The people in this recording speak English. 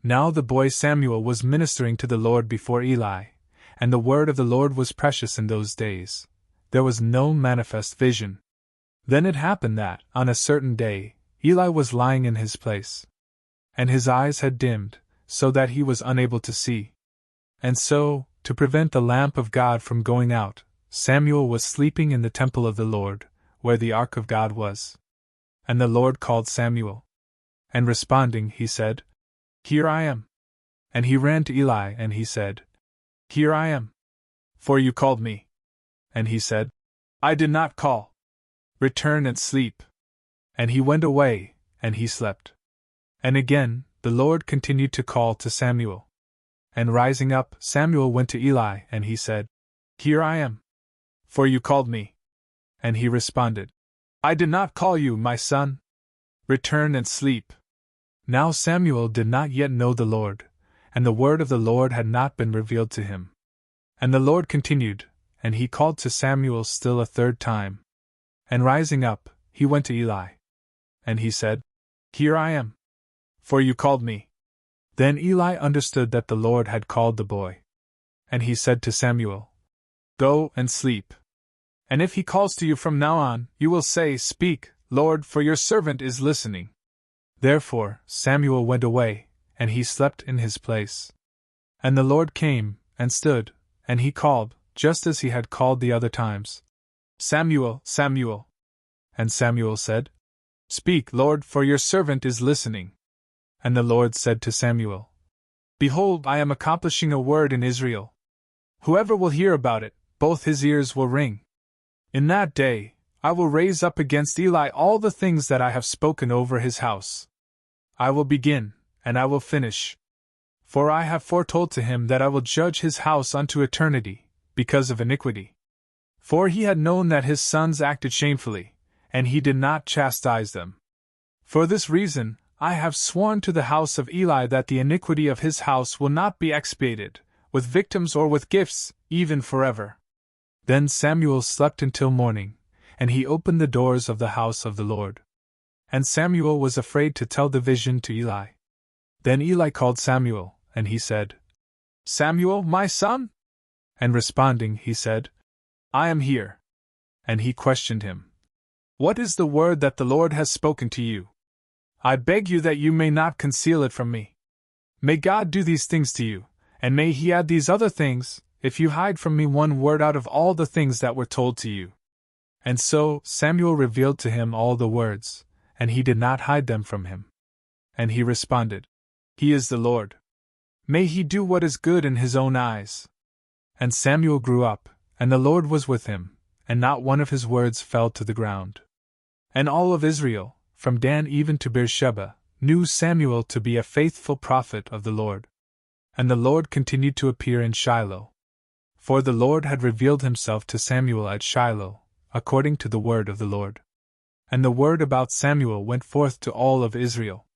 Now the boy Samuel was ministering to the Lord before Eli, and the word of the Lord was precious in those days. There was no manifest vision. Then it happened that, on a certain day, Eli was lying in his place, and his eyes had dimmed, so that he was unable to see. And so, to prevent the lamp of God from going out, Samuel was sleeping in the temple of the Lord, where the ark of God was. And the Lord called Samuel. And responding, he said, "Here I am." And he ran to Eli, and he said, "Here I am. For you called me." And he said, "I did not call. Return and sleep." And he went away, and he slept. And again, the Lord continued to call to Samuel. And rising up, Samuel went to Eli, and he said, "Here I am. For you called me." And he responded, "I did not call you, my son. Return and sleep." Now Samuel did not yet know the Lord, and the word of the Lord had not been revealed to him. And the Lord continued, and he called to Samuel still a third time. And rising up, he went to Eli. And he said, "Here I am. For you called me." Then Eli understood that the Lord had called the boy. And he said to Samuel, "Go and sleep. And if he calls to you from now on, you will say, 'Speak, Lord, for your servant is listening.'" Therefore Samuel went away, and he slept in his place. And the Lord came, and stood, and he called, just as he had called the other times, "Samuel, Samuel." And Samuel said, "Speak, Lord, for your servant is listening." And the Lord said to Samuel, "Behold, I am accomplishing a word in Israel. Whoever will hear about it, both his ears will ring. In that day, I will raise up against Eli all the things that I have spoken over his house. I will begin, and I will finish. For I have foretold to him that I will judge his house unto eternity, because of iniquity. For he had known that his sons acted shamefully, and he did not chastise them. For this reason, I have sworn to the house of Eli that the iniquity of his house will not be expiated, with victims or with gifts, even forever." Then Samuel slept until morning, and he opened the doors of the house of the Lord. And Samuel was afraid to tell the vision to Eli. Then Eli called Samuel, and he said, "Samuel, my son?" And responding, he said, "I am here." And he questioned him, "What is the word that the Lord has spoken to you? I beg you that you may not conceal it from me. May God do these things to you, and may he add these other things, if you hide from me one word out of all the things that were told to you." And so Samuel revealed to him all the words, and he did not hide them from him. And he responded, "He is the Lord. May he do what is good in his own eyes." And Samuel grew up, and the Lord was with him, and not one of his words fell to the ground. And all of Israel, from Dan even to Beersheba, knew Samuel to be a faithful prophet of the Lord. And the Lord continued to appear in Shiloh. For the Lord had revealed himself to Samuel at Shiloh, according to the word of the Lord. And the word about Samuel went forth to all of Israel.